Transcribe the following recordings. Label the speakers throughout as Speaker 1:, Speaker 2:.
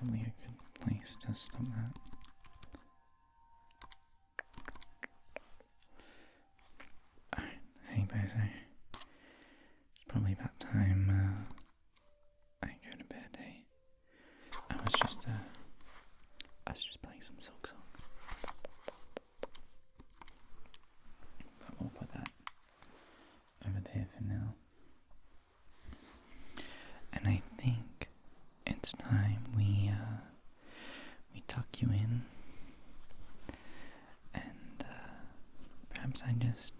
Speaker 1: probably a good place to stop that. Alright, hey Bozo. It's probably about time I go to bed, eh? I was just playing some silksong. But we'll put that over there for now. And I think it's time we tuck you in, and perhaps I just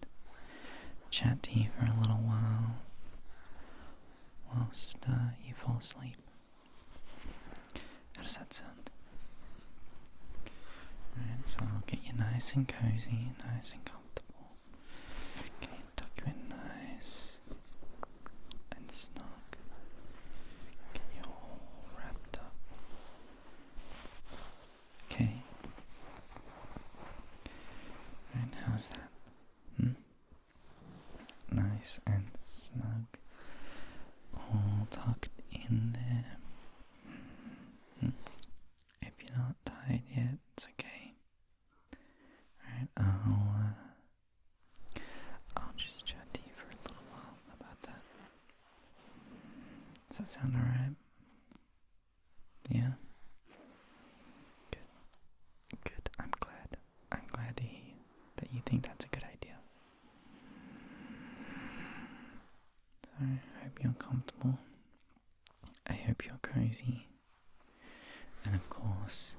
Speaker 1: chat to you for a little while whilst you fall asleep. How does that sound? Alright, so I'll get you nice and cozy, nice and comfortable. Okay, tuck you in nice and snug. Get you all wrapped up. Okay. Alright, how's that? Nice and snug. All tucked in there. If you're not tired yet, it's okay. Alright, I'll just chat to you for a little while about that. Does that sound alright? Yeah? Good. I'm glad. I'm glad to hear that you think that's a good idea. So, I hope you're comfortable. I hope you're cozy. And of course,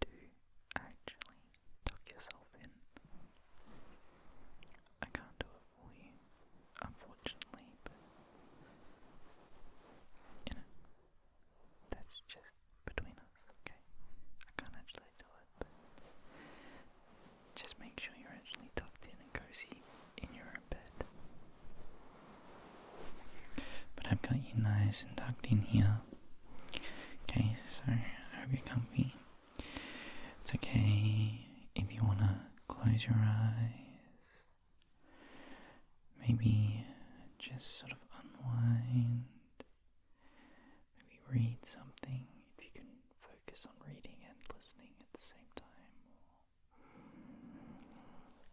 Speaker 1: do actually tuck yourself in. I can't do it for you, unfortunately, but you know, that's just between us, okay? I can't actually do it, but just make sure you're actually tucked in and cozy in your own bed. But I've got you nice and tucked in here. Okay, so I hope you're comfy. It's okay if you want to close your eyes. Maybe just sort of unwind. Maybe read something if you can focus on reading and listening at the same time.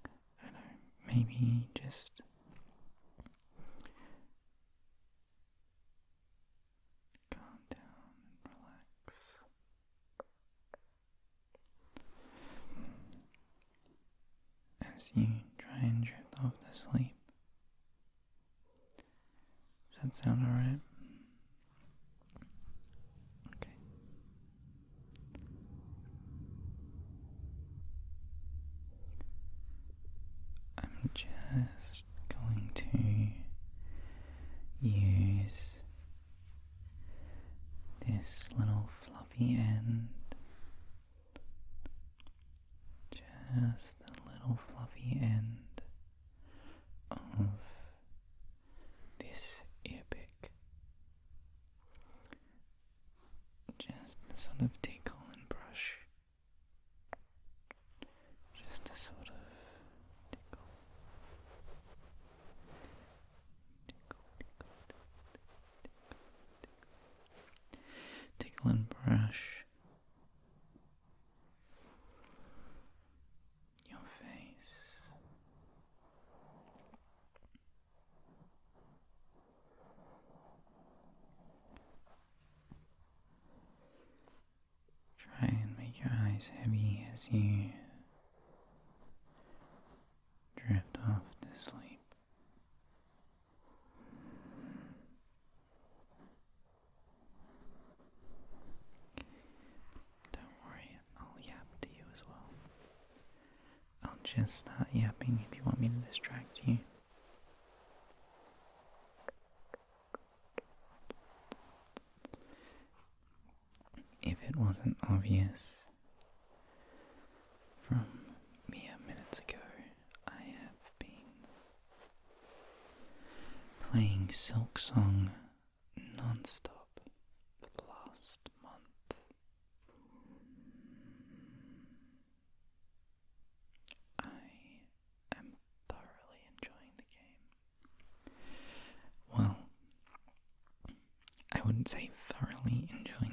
Speaker 1: Or, I don't know, maybe just calm down and relax. As you try and drift off to sleep. Does that sound alright? Okay. I'm just going to use this little fluffy end, just the little fluffy end of this earpick, just to sort of tickle and brush, just to sort of tickle, tickle and brush your face. Try and make your eyes heavy as you drift off to sleep. Don't worry, I'll yap to you as well. I'll just start yapping if you want me to distract you. If it wasn't obvious from mere minutes ago, I have been playing silksong non-stop for the last month. I am thoroughly enjoying the game. Well, I wouldn't say thoroughly enjoying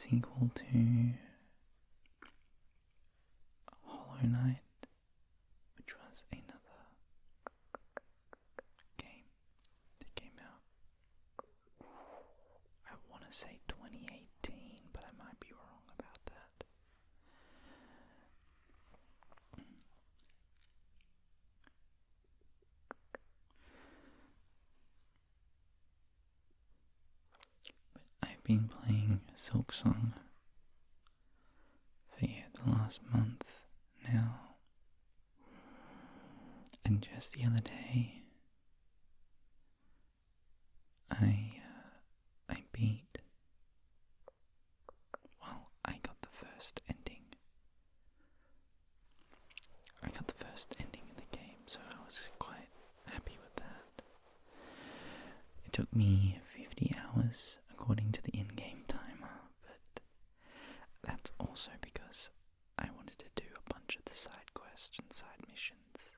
Speaker 1: sequel to Hollow Knight, which was another game that came out, I want to say 2018, but I might be wrong about that. But I've been playing Silksong for the last month now, and just the other day I beat, well, I got the first ending. I got the first ending in the game, so I was quite happy with that. It took me 50 hours according to the in-game timer, but that's also because I wanted to do a bunch of the side quests and side missions.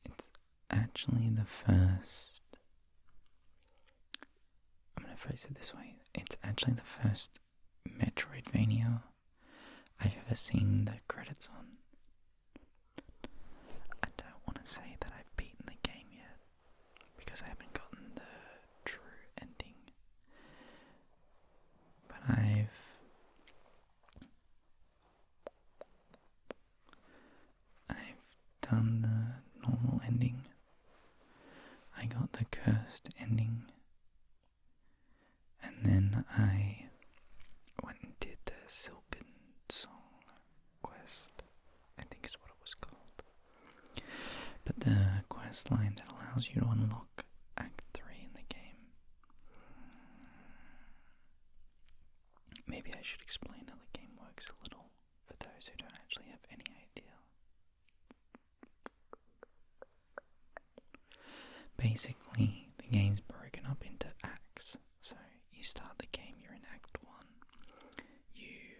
Speaker 1: It's actually the first, I'm going to phrase it this way, it's actually the first Metroidvania I've ever seen the credits on. I don't want to say that I've beaten the game yet, because I haven't gotten the true ending, but I've done the normal ending. I got the cursed ending, and then I went and did the silksong quest, I think is what it was called. But the quest line that allows you to unlock Act 3 in the game. Maybe I should explain how the game works a little for those who don't actually have any idea. Basically, the game's broken up into acts. So you start the game, you're in Act 1. You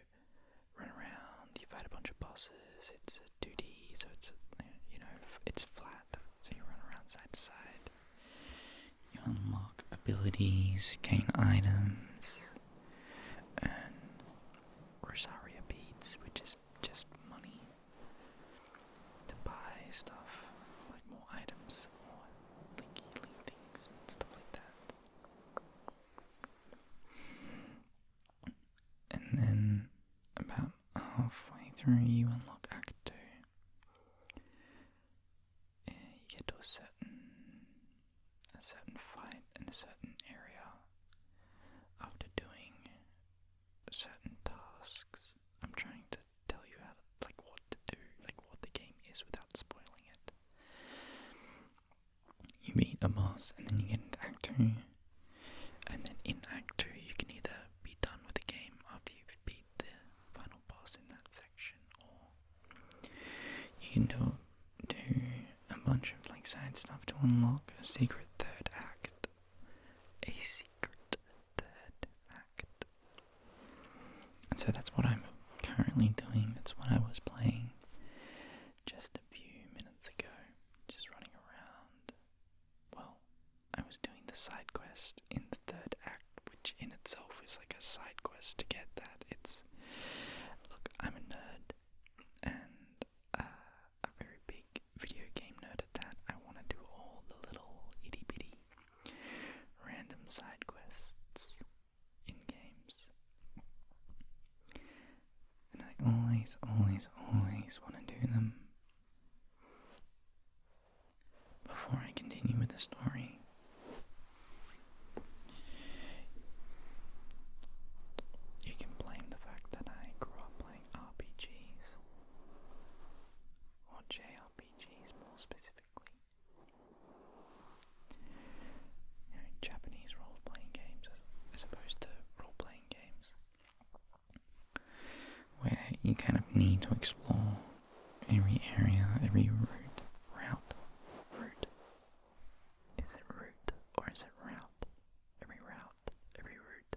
Speaker 1: run around, you fight a bunch of bosses. It's a 2D, so it's it's flat. So you run around side to side. You unlock abilities, gain items, earn Rosaria beads, which is just money to buy stuff, like more items, more linky things and stuff like that. And then about halfway through you unlock Act 2. You get to a certain fight in a certain area after doing certain tasks. I'm trying to tell you how to, what to do, what the game is without spoiling it. You beat a boss and then you get into Act 2, and then in Act 2 you can either be done with the game after you've beat the final boss in that section, or you can do a bunch of side stuff to unlock a secret third act. A secret third act. And so that's what I'm currently doing. That's what I was playing just a few minutes ago. Just running around. Well, I was doing the side quest in the third act, which in itself is like a side quest to get that. Look, I'm a nerd, and a very big video game nerd at that. I want to do all the little itty bitty random side quests in games. And I always want to do them before I continue with the story. You can blame the fact that I grew up playing RPGs, or JRPGs more specifically. Japanese role-playing games as opposed to role-playing games, where you kind of need to explore every area, every route. Is it route or is it route? Every route, every route.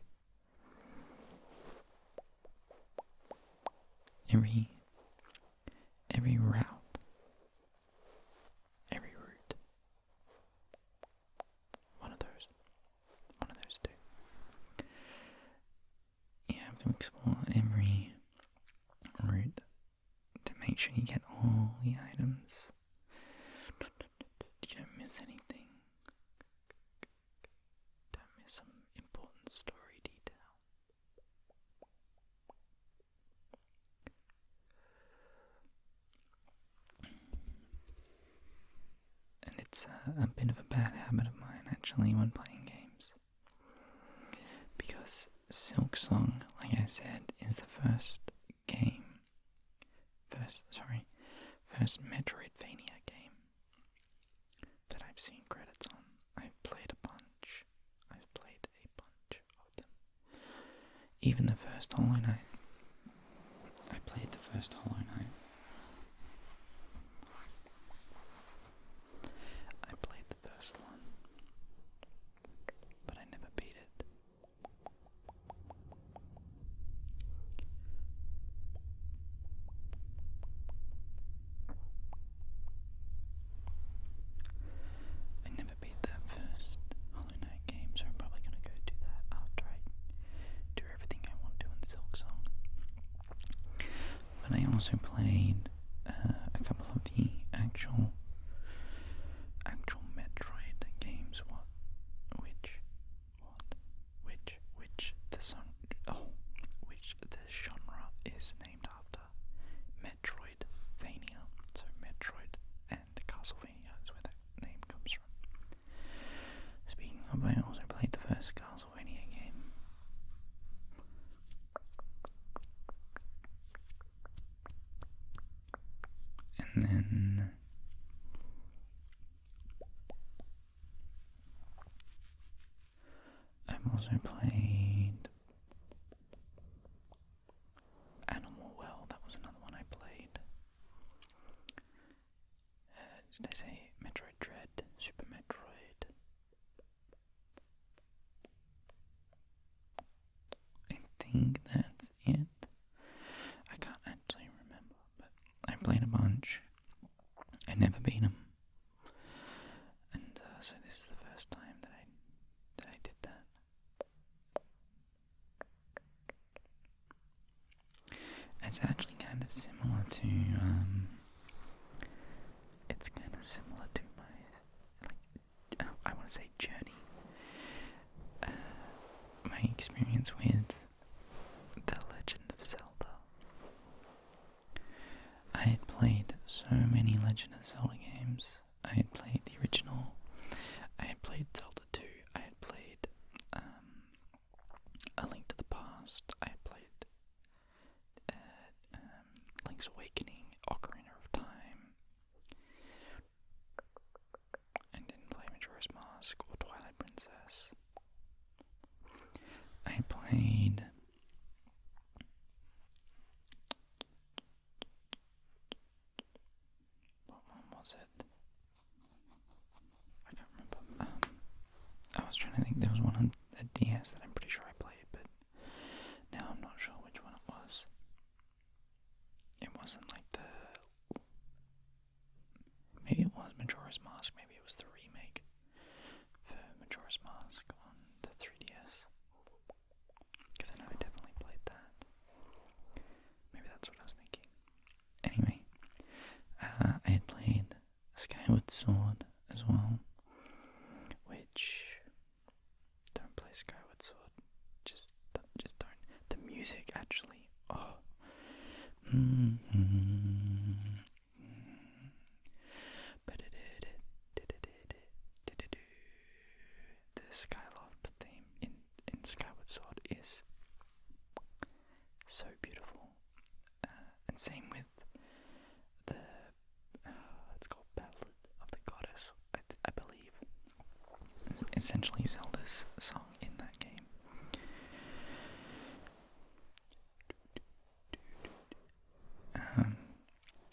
Speaker 1: Every route, every route, to explore every route to make sure you get all the items. You don't miss anything. Don't miss some important story detail. And it's a bit of a bad habit of mine, actually, when playing games. Because Silksong, like I said, is the first Metroidvania game that I've seen credits on. I've played a bunch. I've played a bunch of them. Even the first Hollow Knight. I played the first Hollow Knight. I played the first one, but I never beat it. I never beat that first Hollow Knight game, so I'm probably going to go do that after I do everything I want to in Silksong. But I also played a couple of the actual Metroid games. Which the genre is named after Metroidvania. So Metroid and Castlevania is where that name comes from. Speaking of, I also played the first Castlevania game. And then I've also played Animal Well. That was another one I played. Did I say Metroid Dread? Super Metroid? I think that's it. I can't actually remember, but I played a bunch. I never beat them. And so this is the first time that I did that. It's actually kind of similar to my, I want to say journey. My experience with The Legend of Zelda. I had played so many Legend of Zelda games. I had played the original. I had played Zelda 2. I had played A Link to the Past. I had played Link's Awakening, Ocarina of Time. I didn't play Majora's Mask or Twilight Princess. I played what one was it? I can't remember. I was trying to think. There was one on the DS that I'm pretty sure I played, but now I'm not sure which one it was. It wasn't like maybe it was Majora's Mask. Maybe it was the remake for Majora's Mask on the 3DS. Because I know I definitely played that. Maybe that's what I was thinking. Anyway, I had played Skyward Sword as well, which don't play Skyward Sword. Just don't. The music actually. Oh. The Skyloft theme in Skyward Sword is so beautiful. And same with the it's called Battle of the Goddess, I believe. It's essentially Zelda's song in that game.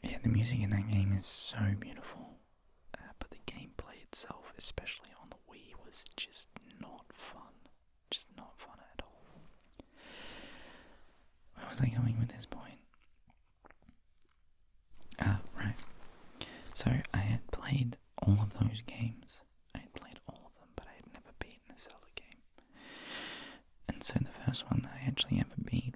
Speaker 1: Yeah, the music in that game is so beautiful, but the gameplay itself, especially on the Wii, was just not fun. Just not fun at all. Where was I going with this point? Right. So I had played all of those games. I had played all of them, but I had never beaten a Zelda game. And so the first one that I actually ever beat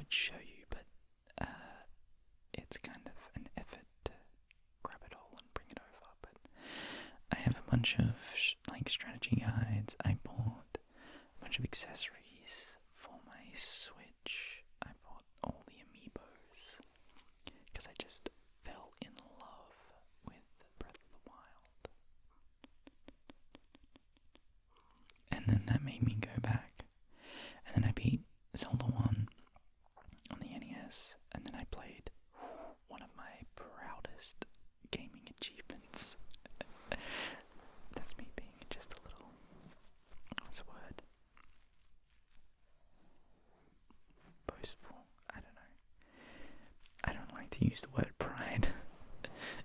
Speaker 1: show you, but it's kind of an effort to grab it all and bring it over. But I have a bunch of strategy guides. I bought a bunch of accessories for my Switch. I bought all the amiibos because I just fell in love with Breath of the Wild. And then that made me go back. And then I beat Zelda 1 on the NES. And then I played one of my proudest gaming achievements. That's me being just a little, what's the word? Boastful? I don't know. I don't like to use the word pride.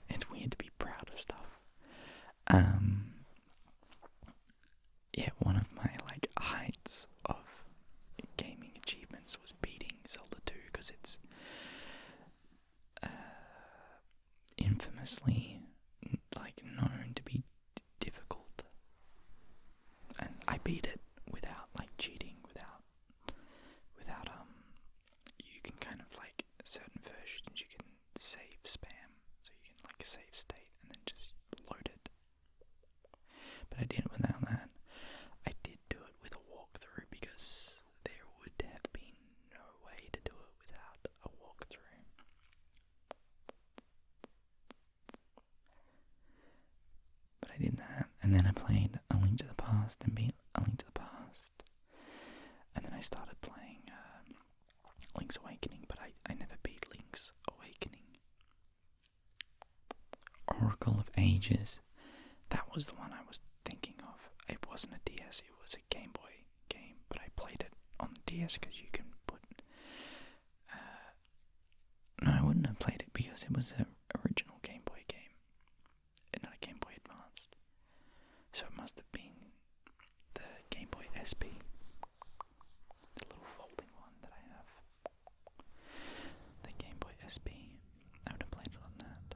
Speaker 1: It's weird to be proud of stuff. Yeah, one of my heights of gaming achievements was beating Zelda 2 because it's infamously known to be difficult, and I beat it without cheating, without you can kind of certain versions you can save spam, so you can save state and then just load it. But I did it without that. I did do it with a walkthrough because there would have been no way to do it without a walkthrough. But I did that, and then I played A Link to the Past and beat A Link to the Past. And then I started playing Link's Awakening, but I never beat Link's Awakening. Oracle of Ages, that was the one I was thinking of. It wasn't a DS, it was a Game Boy game, but I played it on the DS because you can put... no, I wouldn't have played it because it was an original Game Boy game, and not a Game Boy Advanced. So it must have been the Game Boy SP, the little folding one that I have. The Game Boy SP. I would have played it on that.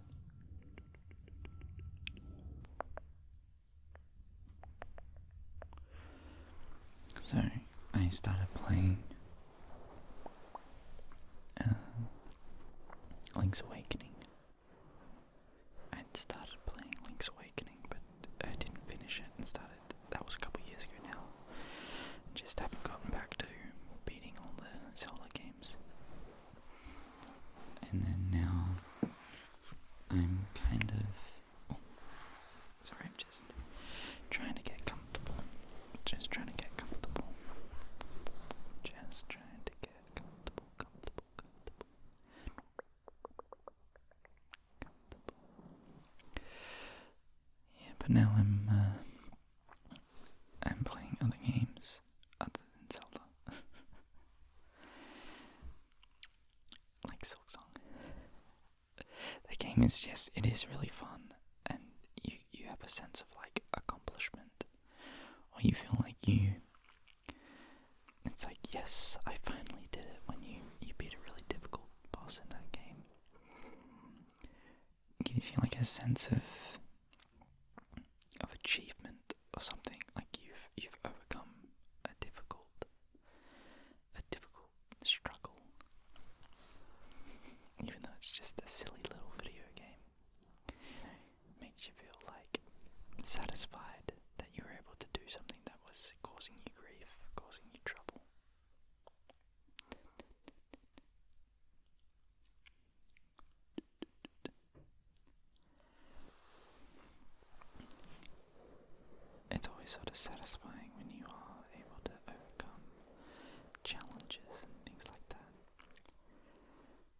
Speaker 1: So I started playing Link's Awakening. I'd started playing Link's Awakening, but I didn't finish it and started. That was a couple years ago now. Just haven't gotten back to beating all the Zelda games. And then now I'm kind of... sorry, I'm just trying to get comfortable. Just trying to get comfortable. Just trying to get comfortable. Yeah, but now I'm playing other games other than Zelda. Like Silksong. The game is just, it is really fun, and you have a sense of accomplishment, or you feel like it's yes, I finally did it when you beat a really difficult boss in that game. It gives you a sense of achievement or something, you've overcome a difficult struggle, even though it's just a silly little video game. It makes you feel satisfied that you were able to do something that was causing you grief, causing you trouble. It's always sort of satisfying when you are able to overcome challenges and things like that.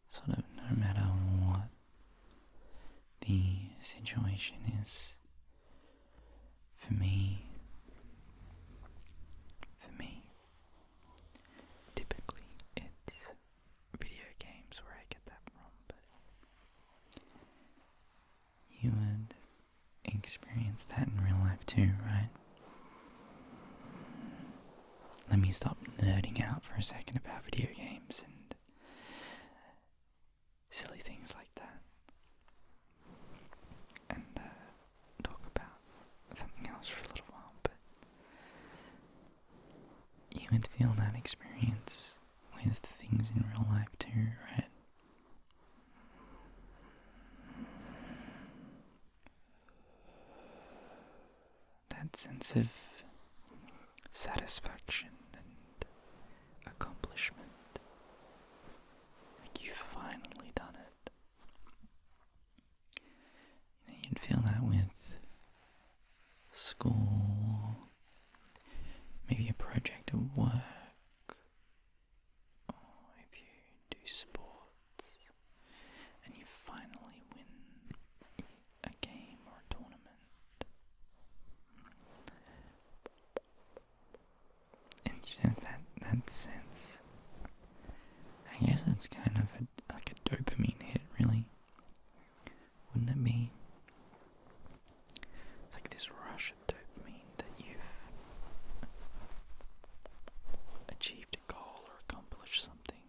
Speaker 1: Sort of no matter what the situation is, for me, typically it's video games where I get that from, but you would experience that in real life too, right? Let me stop nerding out for a second about video games and silly things like that, and talk about something else for a little while. But you would feel that experience with things in real life that sense, I guess it's kind of like a dopamine hit, really. Wouldn't it be? It's like this rush of dopamine that you've achieved a goal or accomplished something.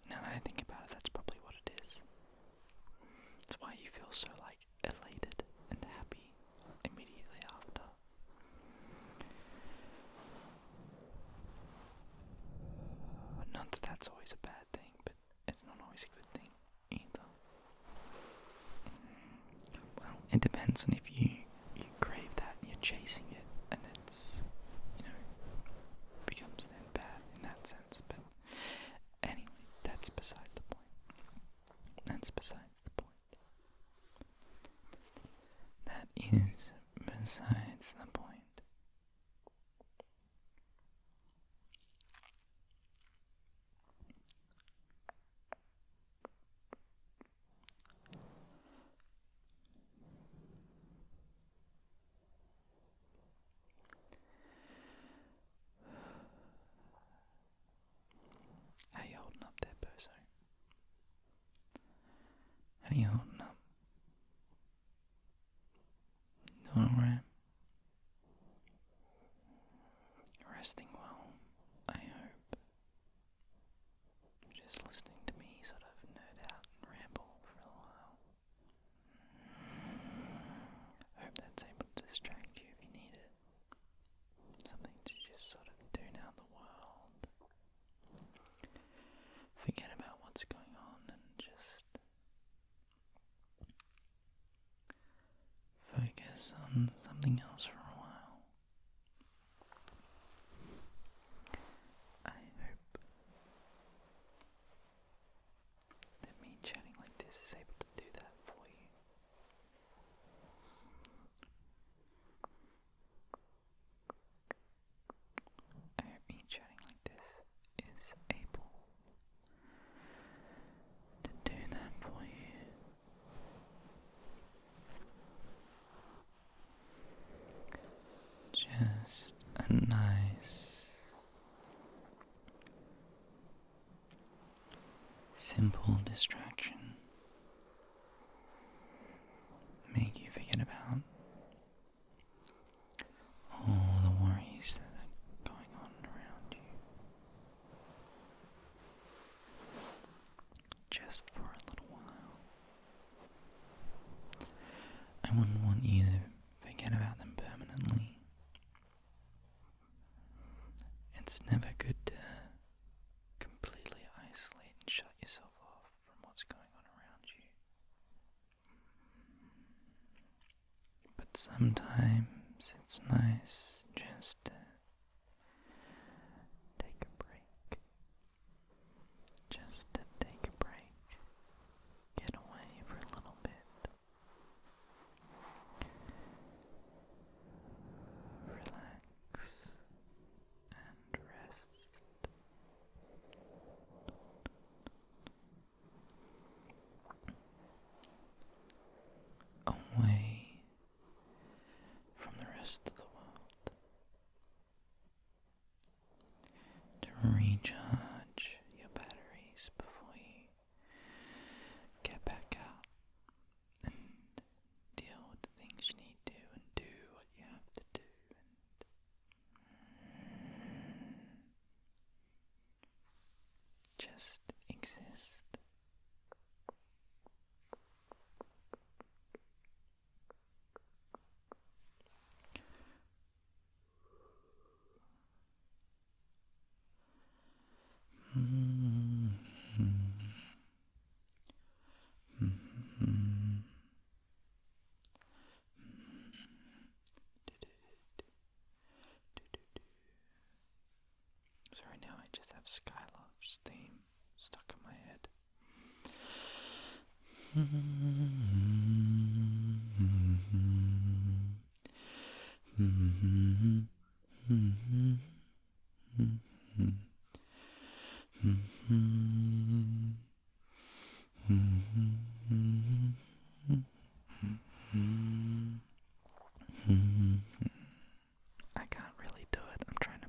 Speaker 1: Now that I think about it, that's probably what it is. That's why you feel so, like, elated and happy immediately after. Not that that's always a bad thing, but it's not always a good thing either. Well, it depends on if you crave that and you're chasing it, and it's, becomes then bad in that sense. But anyway, that's beside the point. That's besides the point. That is besides the point. How you holding up there, Bozo? How you holding up? Doing alright? Resting well, I hope. Just listening to me sort of nerd out and ramble for a while. Hope that's able to distract you if you need it. Something to just sort of tune out the world. Forget about what's going on and just focus on something else for a while. I hope that me chatting like this is able to do that for you. I hope me chatting like this is able to do that for you. Just a nice, simple distraction. Make you forget about all the worries that are going on around you. Just for a little while. I wouldn't want you to forget about them permanently. It's never good to completely isolate and shut yourself off from what's going on around you. But sometimes it's nice just to take a break. Just to take a break. Get away for a little bit. Relax and rest. Away from the rest of the world. To recharge your batteries before you get back out and deal with the things you need to and do what you have to do and just exist. So right now I just have Skylark's theme stuck in my head. I can't really do it. I'm trying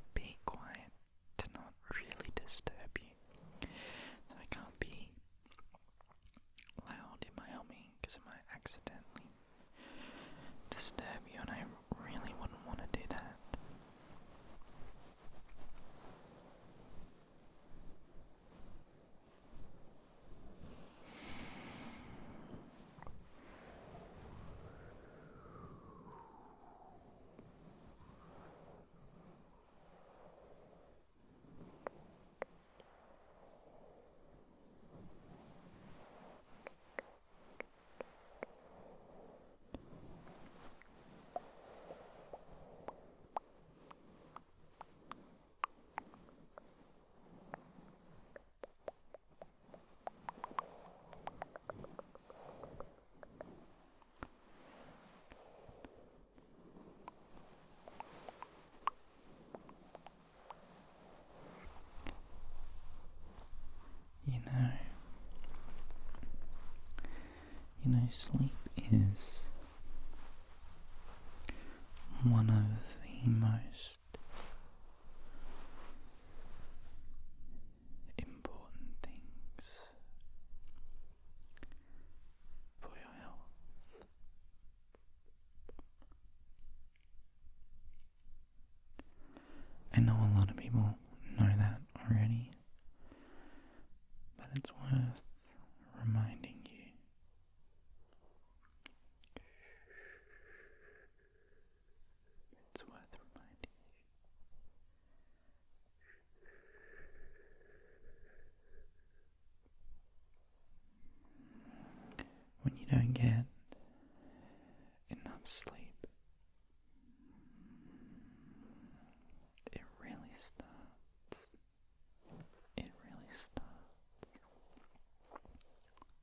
Speaker 1: sleep is one of the most important things for your health. I know a lot of people know that already, but it's worth reminding you. It's worth reminding you. When you don't get enough sleep, it really starts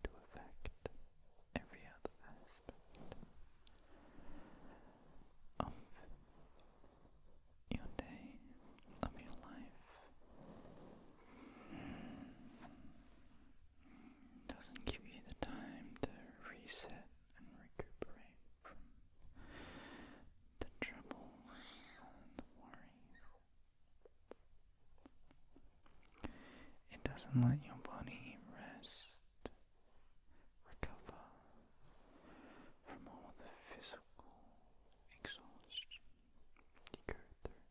Speaker 1: to affect every other aspect of your day, of your life. It doesn't give you the time to reset and recuperate from the troubles and the worries. It doesn't let your body rest, recover from all the physical exhaustion you go through.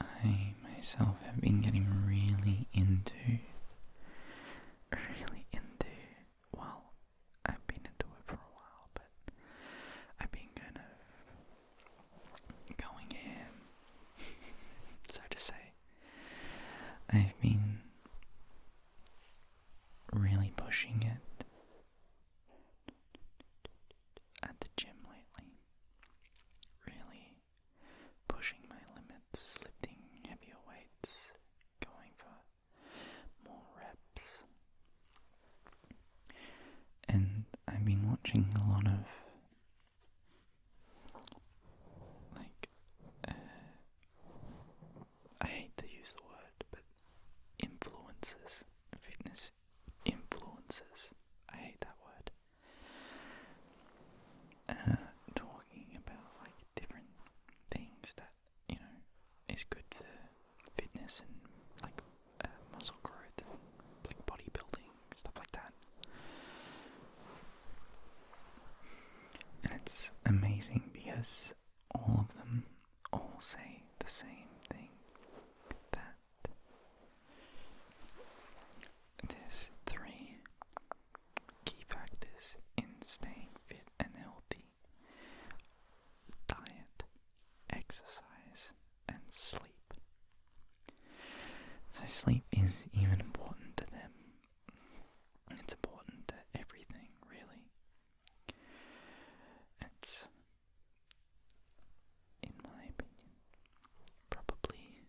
Speaker 1: I myself have been getting really into, well, I've been into it for a while, but I've been kind of going ham, so to say. I've been really pushing it at the gym lately. Really pushing my limits, lifting heavier weights, going for more reps. And I've been watching a lot of I hate to use the word, but influencers, fitness influencers. I hate that word. Talking about like different things that, is good for fitness and like muscle growth and like bodybuilding, stuff like that. And it's amazing because all of them all say the same thing, that there's 3 key factors in staying fit and healthy: diet, exercise, and sleep. So sleep is even important to them. It's important to everything, really. It's, in my opinion, probably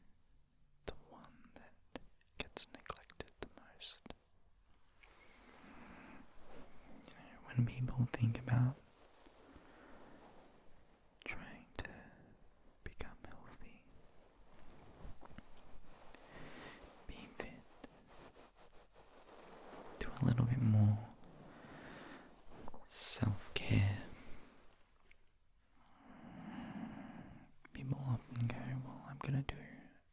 Speaker 1: the one that gets neglected the most. When people think about trying to become healthy, be fit, do a little bit more self-care, people often go, well, I'm going to do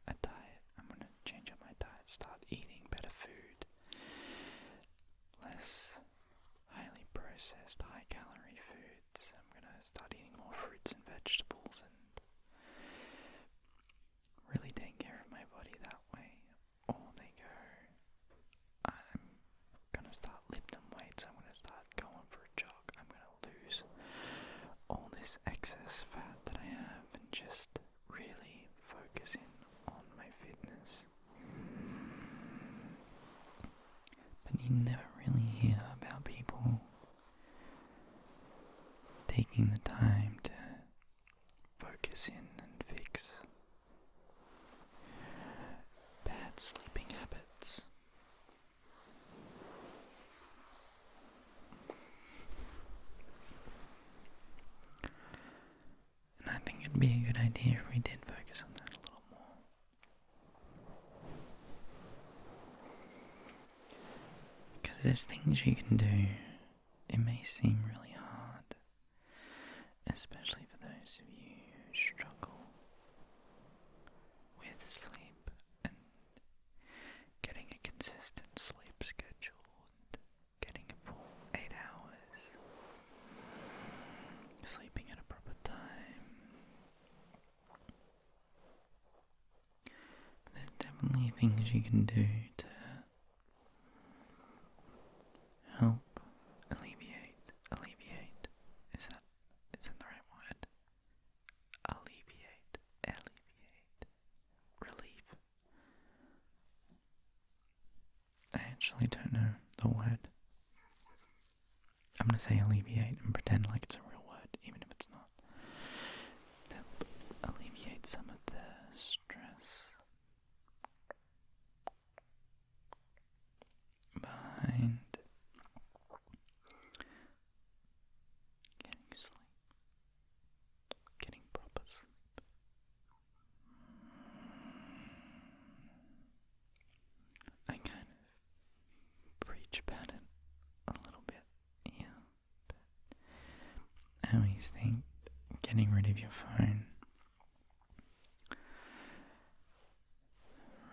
Speaker 1: a diet, I'm going to change up my diet, start eating better food, less highly processed, high-calorie foods. I'm going to start eating more fruits and vegetables and really take care of my body that way. Or they go, I'm going to start lifting weights, I'm going to start going for a jog, I'm going to lose all this excess fat that I have and just really focus in on my fitness. But you never really hear about people taking the time to focus in and fix bad sleeping habits. And I think it'd be a good idea if we did focus on that a little more. there's things you can do. It may seem really hard, especially for those of you who struggle with sleep and getting a consistent sleep schedule and getting a full 8 hours, sleeping at a proper time. There's definitely things you can do to help alleviate, is that the right word? Alleviate, relief. I actually don't know the word. I'm gonna say alleviate and pretend like it's a real word, even if it's not. Help alleviate some of the stress behind getting sleep, getting proper sleep. I kind of preach about it a little bit here, but I always think getting rid of your phone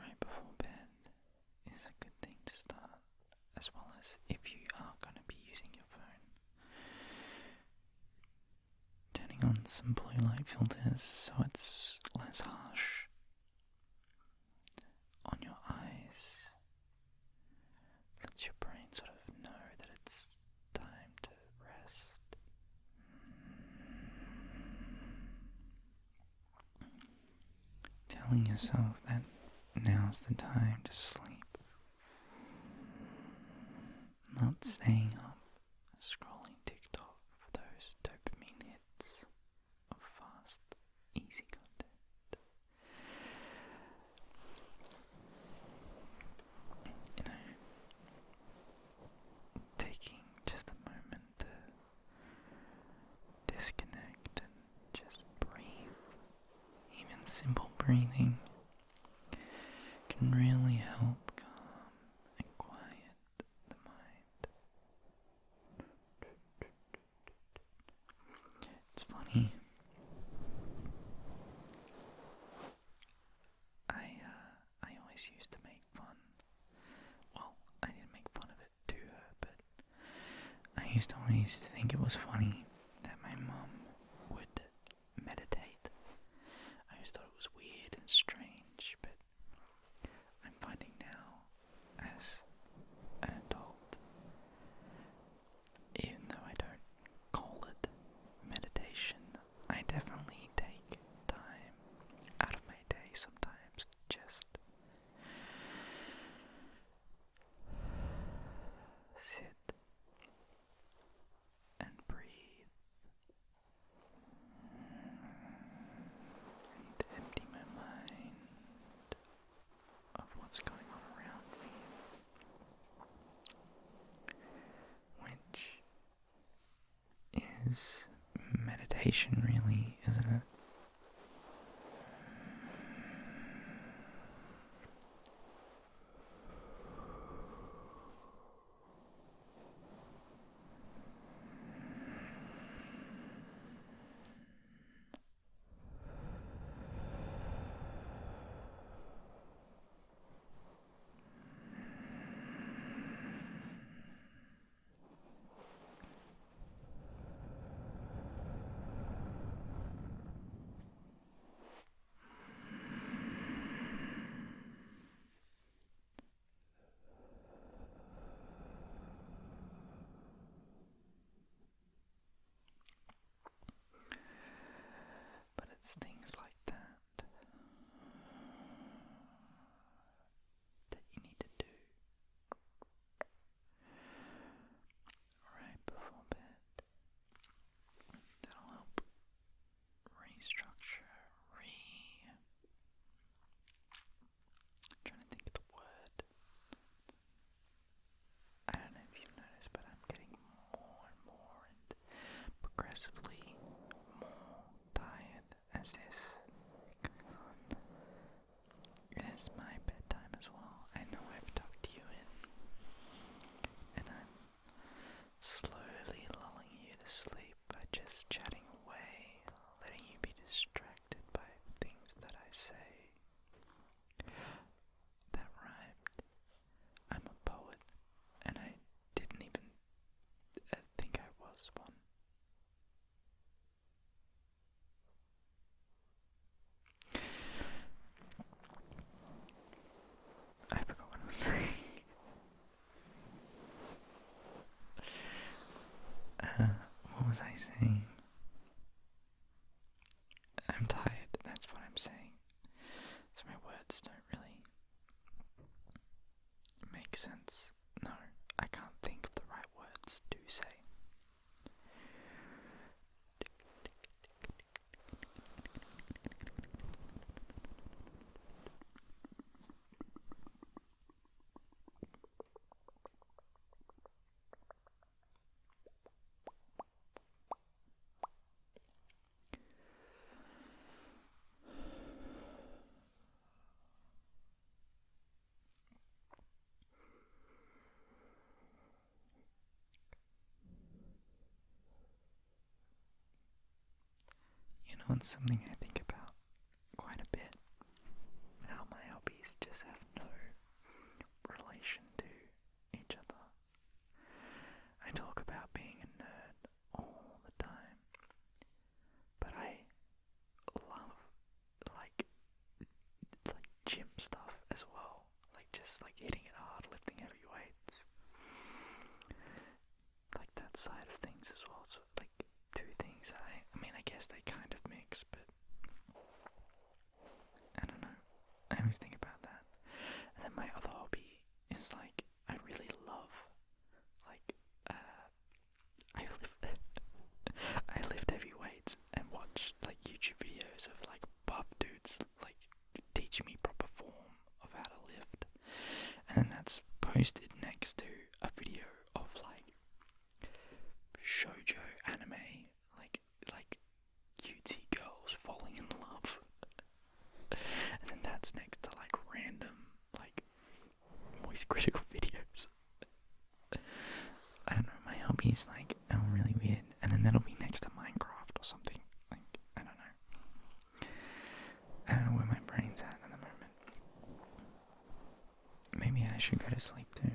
Speaker 1: right before bed is a good thing to start, as well as if you are going to be using your phone. Turning on some blue light filters so it's less harsh on your eyes lets your brain sort of know that it's time to rest. Telling yourself that now's the time to sleep. Not staying up, scrolling TikTok for those dopamine hits of fast, easy content. You know, taking just a moment to disconnect and just breathe. Even simple breathing can really help calm and quiet the mind. It's funny. I always used to make fun. Well, I didn't make fun of it to her, but I used to always think it was funny that my mum would meditate. I always thought it was weird and strange, but I'm finding now, as an adult, even though I don't call it meditation, I definitely take time out of my day sometimes to just sit and breathe and empty my mind of what's going on around me, which is meditation really, isn't it? But it's things like that that you need to do right before bed. That'll help restructure, trying to think of the word. I don't know if you've noticed, but I'm getting more and more and progressively more tired as this goes on. It is my bedtime as well. I know I've tucked you in, and I I saying? I'm tired, that's what I'm saying. So my words don't really make sense. No, I can't think of the right words to say. You know, it's something I think about quite a bit. How my hobbies just have no relation to each other. I talk about being a nerd all the time, but I love like gym stuff as well. Like just like hitting it hard, lifting heavy weights. Like that side of things as well. So like two things that I mean I guess they kind of mix, but I don't know. I always think about that. And then my other hobby is like I really love like I lift I lift heavy weights and watch like YouTube videos of like buff dudes like teaching me proper form of how to lift. And then that's posted next to a video of like shoujo anime, like cutesy girls falling in love. And then that's next to like random like voice critical videos. I don't know, my hobbies like are really weird. And then that'll be next to Minecraft or something. Like I don't know. I don't know where my brain's at the moment. Maybe I should go to sleep too.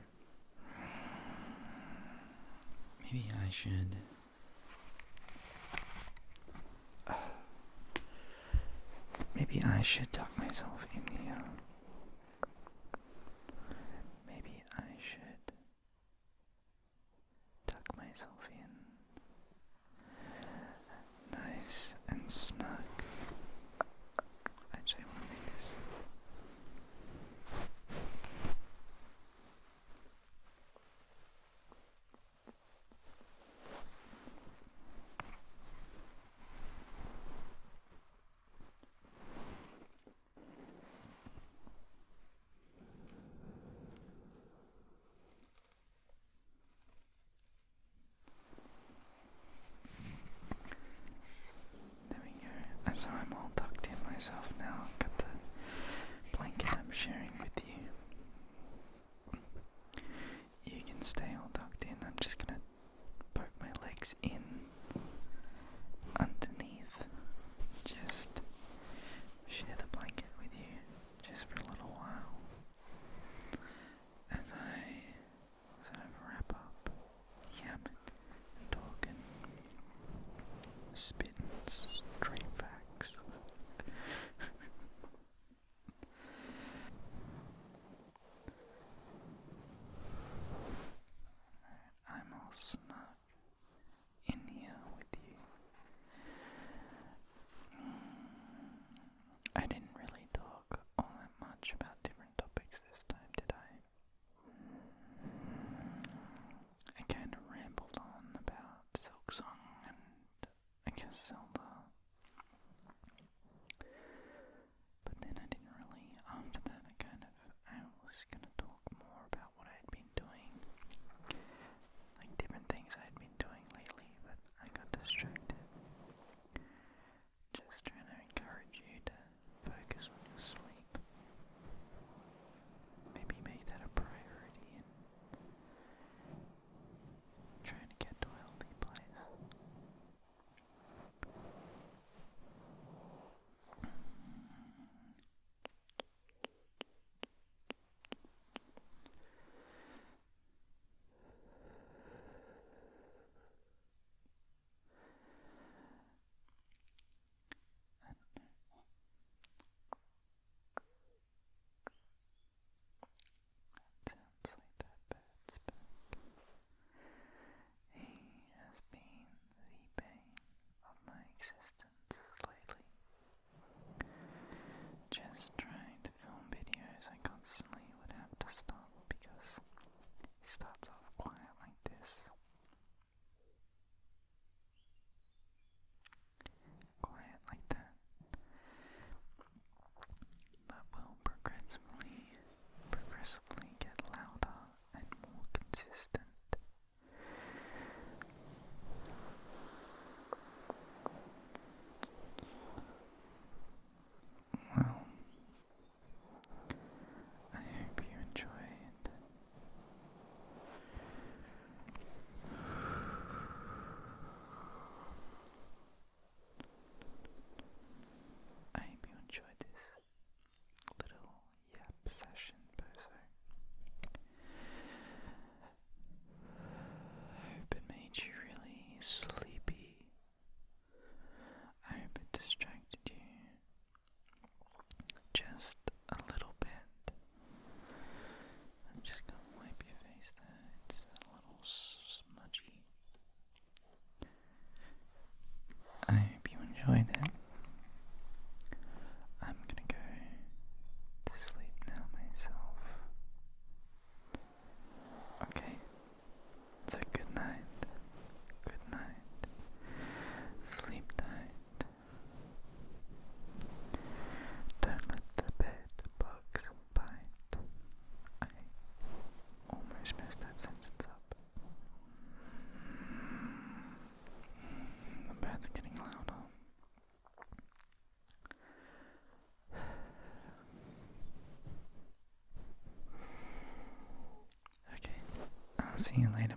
Speaker 1: Maybe I should. Maybe I should tuck myself in here. Maybe I should tuck myself in. Nice and snug. Actually, I want to make this. There we go. And so I'm all tucked in myself now. I've got the blanket I'm sharing with you. You can stay all tucked in. I'm just gonna poke my legs in underneath. Just share the blanket with you just for a little while as I sort of wrap up, yamming and talking, spitting straight facts. I'm all snug in here with you. I didn't really talk all that much about different topics this time, did I? I kind of rambled on about Silksong and I guess Zelda. But then I didn't really, after that I was gonna talk more about what I'd been doing. Like different things I'd been doing lately, but I got distracted. Just trying to encourage you to focus on your sleep. Maybe make that a priority and trying to get to a healthy place. enjoyed it. I'm gonna go to sleep now myself. Okay, so good night. Good night. Sleep tight. Don't let the bed bugs bite. I almost messed that sentence up. The bed's getting louder. Okay, I'll see you later,